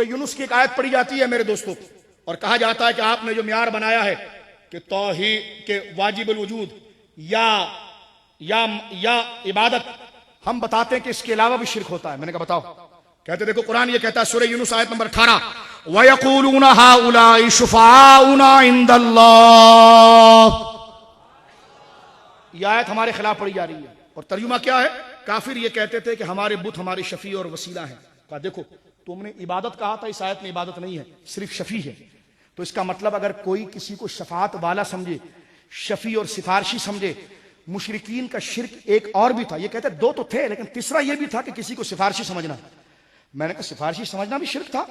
سورہ یونس کی ایک آیت پڑھی جاتی ہے میرے دوستوں، اور کہا جاتا ہے کہ آپ نے جو معیار بنایا ہے کہ توحید کے واجب الوجود یا عبادت، ہم بتاتے ہیں کہ اس کے علاوہ بھی شرک ہوتا ہے. میں نے کہا بتاؤ. کہتے دیکھو قرآن یہ کہتا ہے سورہ یونس آیت نمبر 18 وَيَقُولُونَ هَؤُلَاءِ شُفَعَاؤُنَا عِندَ اللَّهِ. یہ آیت ہمارے خلاف پڑھی جا رہی ہے، اور ترجمہ کیا ہے؟ کافر یہ کہتے تھے کہ ہمارے بت ہمارے شفیع اور وسیلہ ہیں. کہا دیکھو تم نے عبادت کہا تھا، اس آیت میں عبادت نہیں ہے، صرف شفیع ہے. تو اس کا مطلب اگر کوئی کسی کو شفاعت والا سمجھے، شفیع اور سفارشی سمجھے، مشرکین کا شرک ایک اور بھی تھا. یہ کہتے دو تو تھے لیکن تیسرا یہ بھی تھا کہ کسی کو سفارشی سمجھنا. میں نے کہا سفارشی سمجھنا بھی شرک تھا.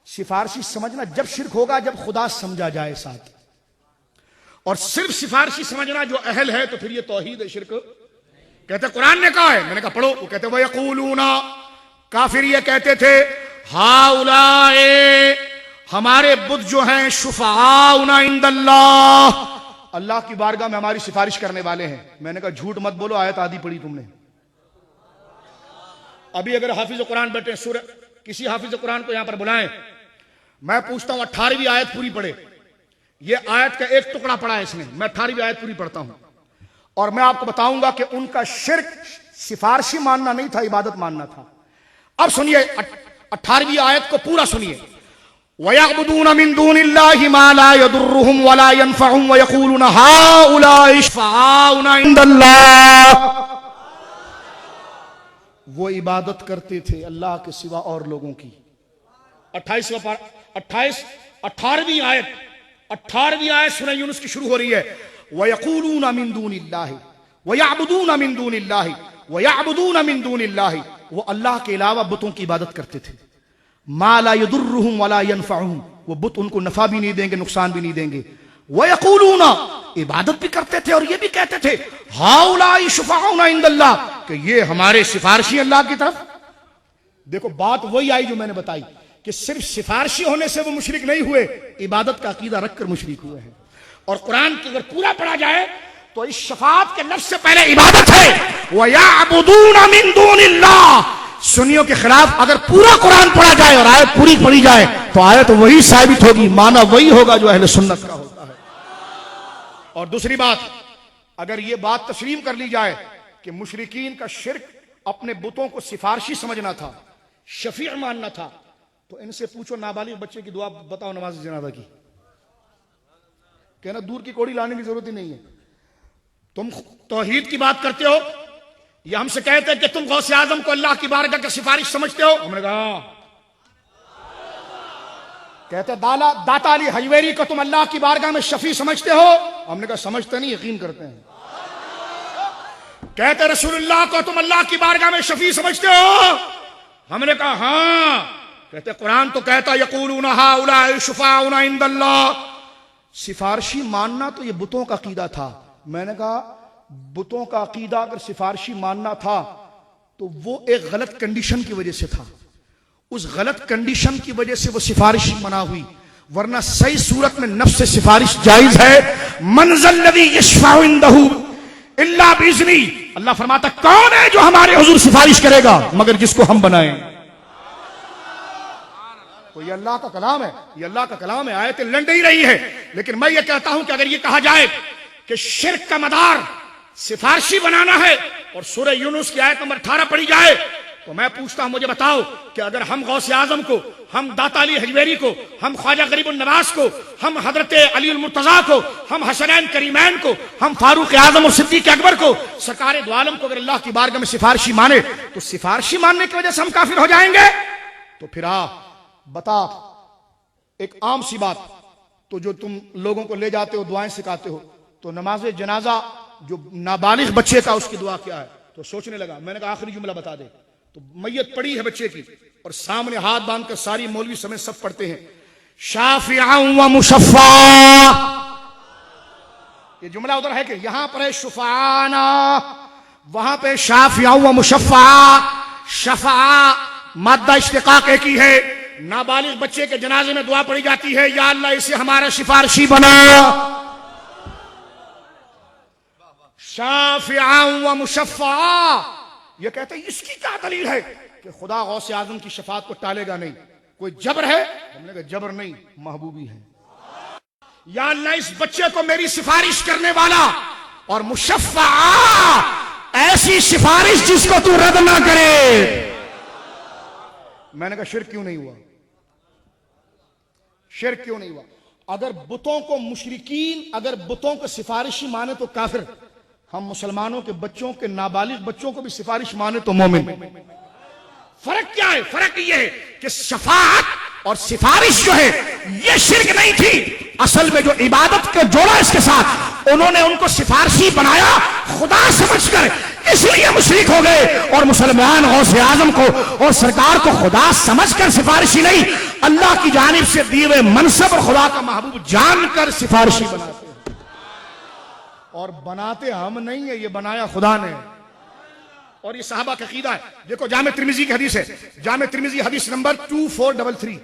سفارشی سمجھنا جب شرک ہوگا جب خدا سمجھا جائے ساتھ، اور صرف سفارشی سمجھنا جو اہل ہے تو پھر یہ توحید ہے، شرک. کہتے قرآن نے کہا ہے. میں نے کہا پڑھو. وہ کہتے وَيَقُولُونَ، کافر یہ کہتے تھے ہَؤُلَاءِ، ہمارے بت جو ہیں شُفَعَاؤُنَا عِندَ اللَّهِ، اللہ کی بارگاہ میں ہماری سفارش کرنے والے ہیں. میں نے کہا جھوٹ مت بولو، آیت آدھی پڑھی تم نے. ابھی اگر حافظ قرآن بیٹھے سورہ، کسی حافظ قرآن کو یہاں پر بلائیں، میں پوچھتا ہوں 18ویں آیت پوری پڑھے. یہ آیت کا ایک ٹکڑا پڑھا ہے اس نے، میں 18ویں آیت پوری پڑھتا ہوں، اور میں آپ کو بتاؤں گا کہ ان کا شرک سفارشی ماننا نہیں تھا، عبادت ماننا تھا. اب سنیے 18ویں آیت کو پورا سنیے. وَيَعْبُدُونَ مِن دُونِ اللَّهِ مَا لَا يَضُرُّهُمْ وَلَا يَنفَعُهُمْ وَيَقُولُونَ هَؤُلَاءِ شُفَعَاؤُنَا عِندَ اللَّهِ. وہ عبادت کرتے تھے اللہ کے سوا اور لوگوں کی. 18ویں آیت سورہ یونس کی شروع ہو رہی ہے. وَيَقُولُونَ مِن دُونِ اللَّهِ وَيَعْبُدُونَ مِن دُونِ اللَّهِ وَيَعْبُدُونَ مِن دُونِ اللَّهِ. وہ اللہ کے علاوہ بتوں کی عبادت کرتے تھے. مَا لَا يَضُرُّهُمْ وَلَا يَنفَعُهُمْ، وہ بت ان کو نفع بھی نہیں دیں گے، نقصان بھی نہیں دیں گے. وَيَقُولُونَ، عبادت بھی کرتے تھے اور یہ بھی کہتے تھے ہَؤُلَاءِ شُفَعَاؤُنَا عِندَ اللَّهِ، کہ یہ ہمارے سفارشی اللہ کی طرف. دیکھو بات وہی آئی جو میں نے بتائی کہ صرف سفارشی ہونے سے وہ مشرک نہیں ہوئے، عبادت کا عقیدہ رکھ کر مشرک ہوئے ہیں. اور قرآن کی اگر پورا پڑھا جائے تو اس شفاعت کے لفظ سے پہلے عبادت ہے. وَيَعْبُدُونَ مِن دُونِ اللَّهِ. سنیوں کے خلاف اگر پورا قرآن پڑھا جائے اور آیت پوری پڑھی جائے تو آیت وہی ثابت ہوگی، معنی وہی ہوگا جو اہل سنت کا ہوتا ہے. اور دوسری بات، اگر یہ بات تسلیم کر لی جائے کہ مشرکین کا شرک اپنے بتوں کو سفارشی سمجھنا تھا، شفیع ماننا تھا، تو ان سے پوچھو نابالغ بچے کی دعا بتاؤ نماز جنازہ کی. کہنا دور کی کوڑی لانے کی ضرورت ہی نہیں ہے. تم توحید کی بات کرتے ہو، یہ ہم سے کہتے ہیں کہ تم غوث اعظم کو اللہ کی بارگاہ کی سفارش سمجھتے ہو. ہم نے کہا کہتے داتا علی حجویری کو تم اللہ کی بارگاہ میں شفیع سمجھتے ہو. ہم نے کہا سمجھتے نہیں، یقین کرتے ہیں. کہتے رسول اللہ کو تم اللہ کی بارگاہ میں شفیع سمجھتے ہو. ہم نے کہا ہاں. کہتے قرآن تو کہتا یقولون ہؤلاء شفعاؤنا عند اللہ. سفارشی ماننا تو یہ بتوں کا عقیدہ تھا. میں نے کہا بتوں کا عقیدہ اگر سفارشی ماننا تھا تو وہ ایک غلط کنڈیشن کی وجہ سے تھا، اس غلط کنڈیشن کی وجہ سے وہ سفارش منع ہوئی، ورنہ صحیح صورت میں نفس سفارش جائز ہے. من ذا الذی یشفع عندہ الا باذنہ. اللہ فرماتا کون ہے جو ہمارے حضور سفارش کرے گا مگر جس کو ہم بنائیں. تو یہ اللہ کا کلام ہے، یہ اللہ کا کلام ہے. آیتیں لنڈ ہی رہی ہے، لیکن میں یہ کہتا ہوں کہ اگر یہ کہا جائے کہ شرک کا مدار سفارشی بنانا ہے اور سورہ یونس کی آیت نمبر 18 پڑھی جائے تو میں پوچھتا ہوں مجھے بتاؤ کہ اگر ہم غوث اعظم کو، ہم داتا علی حجویری کو، ہم خواجہ غریب النواز کو، ہم حضرت علی المرتضیٰ کو، ہم حسنین کریمین کو، ہم فاروق اعظم اور صدیق اکبر کو، سرکار دو عالم کو اگر اللہ کی بارگاہ میں سفارشی مانے تو سفارشی ماننے کی وجہ سے ہم کافر ہو جائیں گے؟ تو پھر بتا ایک عام سی بات، تو جو تم لوگوں کو لے جاتے ہو دعائیں سکھاتے ہو، تو نماز جنازہ جو نابالغ بچے کا اس کی دعا کیا ہے؟ تو سوچنے لگا، میں نے کہا آخری جملہ بتا دے. تو میت پڑی ہے بچے کی اور سامنے ہاتھ باندھ کر ساری مولوی سمیت سب پڑھتے ہیں شافعا و مشفعا. یہ جملہ ادھر ہے کہ یہاں پر ہے شفعانا، وہاں پہ شافعا و مشفعا. شفعا مادہ اشتقاق ایک ہی ہے. نابالغ بچے کے جنازے میں دعا پڑھی جاتی ہے یا اللہ اسے ہمارا سفارشی بنا. شافعا و مشفعا. یہ کہتے ہیں اس کی کیا دلیل ہے کہ خدا غوث اعظم کی شفاعت کو ٹالے گا نہیں؟ کوئی جبر ہے؟ ہم نے کہا جبر نہیں، محبوبی ہے. یا اللہ اس بچے کو میری سفارش کرنے والا اور مشفع، ایسی سفارش جس کو تو رد نہ کرے. میں نے کہا شرک کیوں نہیں ہوا؟ شرک کیوں نہیں ہوا؟ اگر بتوں کو مشرکین اگر بتوں کو سفارشی مانے تو کافر، ہم مسلمانوں کے بچوں کے نابالغ بچوں کو بھی سفارش مانے تو مومن. فرق کیا ہے؟ فرق یہ ہے کہ شفاعت اور سفارش جو ہے یہ شرک نہیں تھی. اصل میں جو عبادت کا جوڑا اس کے ساتھ، انہوں نے ان کو سفارشی بنایا خدا سمجھ کر، اس لیے مشرک ہو گئے. اور مسلمان غوث اعظم کو اور سرکار کو خدا سمجھ کر سفارشی نہیں، اللہ کی جانب سے دیے ہوئے منصب اور خدا کا محبوب جان کر سفارشی بناتے ہیں. اور بناتے ہم نہیں ہیں، یہ بنایا خدا نے. اور یہ صحابہ کا عقیدہ ہے. دیکھو جامع ترمذی کی حدیث ہے، جامع ترمذی حدیث نمبر 2433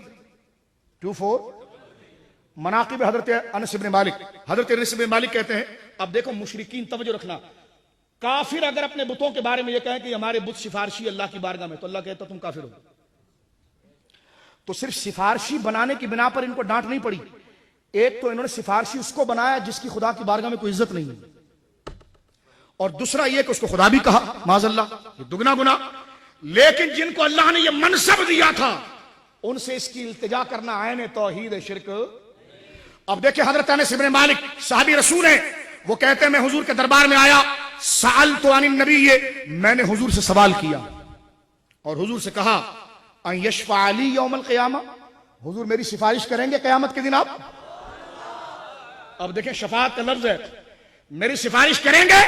مناقب حضرت انس بن مالک. حضرت انس بن مالک کہتے ہیں، اب دیکھو مشرکین توجہ رکھنا، کافر اگر اپنے بتوں کے بارے میں یہ کہیں کہ ہمارے بت سفارشی اللہ کی بارگاہ میں، تو اللہ کہتا تم کافر ہو. تو صرف سفارشی بنانے کی بنا پر ان کو ڈانٹ نہیں پڑی. ایک تو انہوں نے سفارشی اس کو بنایا جس کی خدا کی بارگاہ میں کوئی عزت نہیں ہے، اور دوسرا یہ کہ اس کو خدا بھی کہا، معاذ اللہ، یہ دگنا گناہ. لیکن جن کو اللہ نے یہ منصب دیا تھا ان سے اس کی التجا کرنا عین توحید شرک. اب دیکھیں حضرت انس بن مالک صحابی رسول ہیں، وہ کہتے ہیں میں حضور کے دربار میں آیا، سألت عن النبی، میں نے حضور سے سوال کیا اور حضور سے کہا ان یشفع لی یوم القیامہ، حضور میری سفارش کریں گے قیامت کے دن آپ؟ اب دیکھیں شفاعت کا لفظ ہے، میری سفارش کریں گے.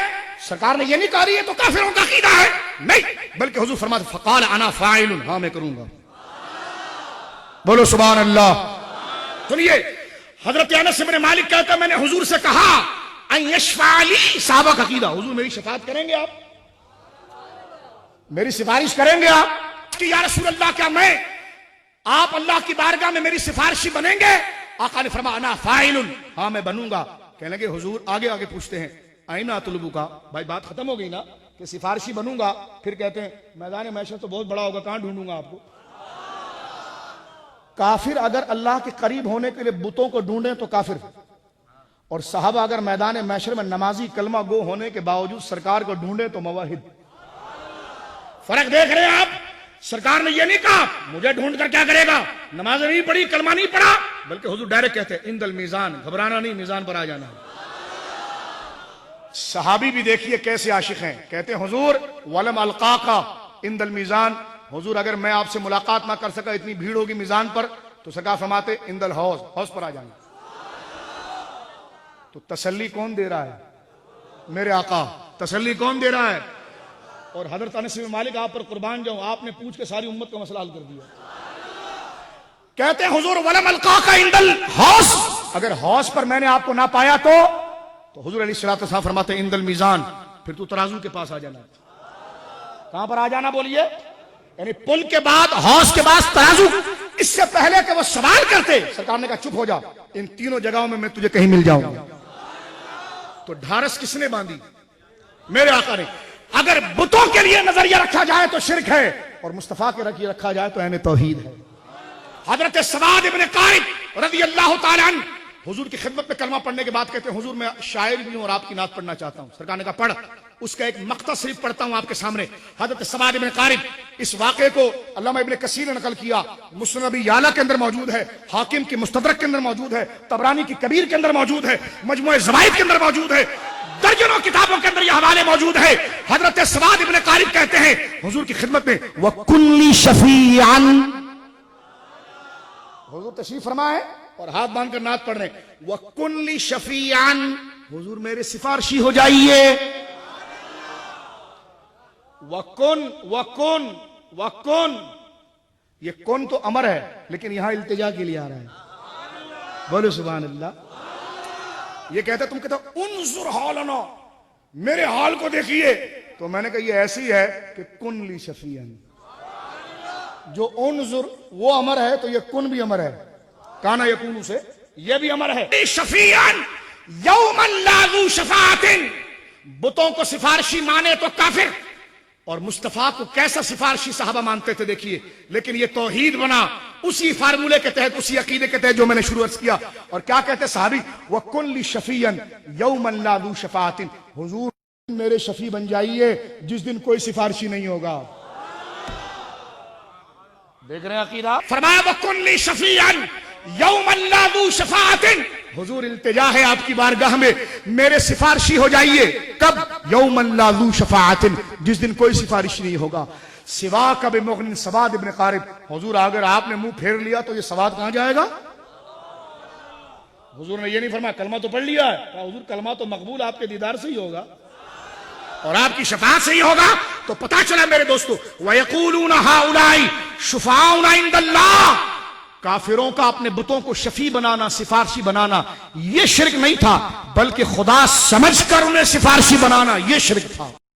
سرکار نے یہ نہیں کہا رہی ہے تو کافروں کا عقیدہ ہے، نہیں، بلکہ حضور فرماتے فقال انا فاعل، ہاں میں کروں گا. بولو سبحان اللہ. سنیے حضرت انس بن مالک کہتا ہے میں نے حضور سے کہا ان یشفع لی، صحابہ کا عقیدہ حضور میری شفاعت کریں گے آپ، میری سفارش کریں گے آپ؟ کہ یا رسول اللہ کیا میں آپ اللہ کی بارگاہ میں میری سفارشی بنیں گے؟ آقا نے فرمایا انا فاعل، ہاں میں بنوں گا. کہنے لگے حضور آگے آگے پوچھتے ہیں آئینہ طلبو کا، بھائی بات ختم ہو گئی نا کہ سفارشی بنوں گا، پھر کہتے ہیں میدان محشر تو بہت بڑا ہوگا، کہاں ڈھونڈوں گا آپ کو؟ کافر اگر اللہ کے قریب ہونے کے لیے بتوں کو ڈھونڈیں تو کافر، اور صحابہ اگر میدان محشر میں نمازی کلمہ گو ہونے کے باوجود سرکار کو ڈھونڈے تو موحد. فرق دیکھ رہے ہیں آپ؟ سرکار نے یہ نہیں کہا مجھے ڈھونڈ کر کیا کرے گا، نماز نہیں پڑھی، کلمہ نہیں پڑھا، بلکہ حضور ڈائریکٹ کہتے ہیں اندل میزان، گھبرانا نہیں، میزان پر آ جانا. صحابی بھی دیکھیے کیسے عاشق ہیں، کہتے ہیں حضور ولم القاکا اندل میزان، حضور اگر میں آپ سے ملاقات نہ کر سکا، اتنی بھیڑ ہوگی میزان پر، تو سرکار فرماتے اندل حوض، حوض پر آ جانا. تو تسلی کون دے رہا ہے؟ میرے آقا. تسلی کون دے رہا ہے؟ اور حضرت انس بن مالک آپ پر قربان جاؤں، آپ نے پوچھ کے ساری امت کا مسئلہ حل کر دیا. کہتے ہیں حضور ولم القاک اندل حوض، اگر حوض پر میں نے آپ کو نہ پایا تو حضور علیہ الصلوۃ والسلام فرماتے ہیں اندل میزان، پھر تو ترازو کے پاس آ جانا. کہاں پر آ جانا بولیے؟ یعنی پل کے بعد، حوض کے بعد ترازو. اس سے پہلے کہ وہ سوال کرتے سرکار نے کہا چپ ہو جا، ان تینوں جگہوں میں تجھے کہیں مل جاؤں گا. تو ڈھارس کس نے باندھی؟ میرے آقا نے. اگر بتوں کے لیے نظریہ رکھا جائے تو شرک ہے، اور مصطفیٰ کے لیے رکھا جائے تو عین توحید ہے. حضرت سواد ابن قائد رضی اللہ تعالیٰ عنہ حضور کی خدمت میں کلمہ پڑھنے کے بعد کہتے ہیں حضور میں شاعر بھی ہوں اور آپ کی نعت پڑھنا چاہتا ہوں. سرکار نے کہا پڑھ. اس کا ایک مقطع صرف پڑھتا ہوں آپ کے سامنے. حضرت سواد ابن قارب، اس واقعے کو علامہ ابن کثیر نے نقل کیا، مسند ابی یعلا کے اندر موجود ہے، حاکم کی مستدرک کے اندر موجود ہے، طبرانی کی کبیر کے اندر موجود ہے، مجموع زوائد کے اندر موجود ہے، درجنوں کتابوں کے اندر یہ حوالے موجود ہے. حضرت سواد ابن قارب کہتے ہیں حضور کی خدمت میں وَكُنْ لِي شَفِيعًا، حضور تشریف فرمائے اور ہاتھ باندھ کر نعت پڑھ رہے ہیں وَكُنْ لِي شَفِيعًا، حضور میرے سفارشی ہو جائیے. وَكُنْ وَكُنْ وَكُنْ، یہ کن تو امر ہے لیکن یہاں التجا کے لیے آ رہا ہے. بولو سبحان اللہ. یہ کہتا تم کہتا انظر حالنا، میرے حال کو دیکھیے. تو میں نے کہا یہ ایسی ہے کہ کن لی شفیعن، جو انظر وہ امر ہے تو یہ کن بھی امر ہے، کانا یکون سے یہ بھی امر ہے. شفیعن یوما لا ذو شفاعت، بتوں کو سفارشی مانے تو کافر، اور مصطفیٰ کو کیسا سفارشی صحابہ مانتے تھے دیکھیے. لیکن یہ توحید بنا. اسی فارمولے کے تحت, اسی عقیدے کے تحت جو میں نے شروع کیا. اور کیا کہتے صحابی, وَكُنْ لِشَفِيًّا يَوْمًا لَا ذُو شَفَاعَةٍ, حضور میرے شفیع بن جائیے جس دن کوئی سفارشی نہیں ہوگا. دیکھ رہے ہیں عقیدہ, فرمایا وَكُنْ لِي شَفِيًّا يَوْمًا لَا ذُو شَفَاعَةٍ, حضور التجا ہے آپ کی بارگاہ میں میرے سفارشی ہو جائیے. کب؟ یومًا لا ذو شفاعۃ, جس دن کوئی سفارش نہیں ہوگا. سواک بمغن سواد ابن قارب, حضور اگر آپ نے منہ پھیر لیا تو یہ سواد کہاں جائے گا؟ حضور نے یہ نہیں فرمایا کلمہ تو پڑھ لیا ہے, کہا حضور کلمہ تو مقبول آپ کے دیدار سے ہی ہوگا اور آپ کی شفاعت سے ہی ہوگا. تو پتہ چلا میرے دوستو, وَيَقُولُونَ هَؤُلَاءِ شُفَعَاؤُنَا عِندَ اللَّهِ, کافروں کا اپنے بتوں کو شفیع بنانا, سفارشی بنانا, یہ شرک نہیں تھا, بلکہ خدا سمجھ کر انہیں سفارشی بنانا یہ شرک تھا.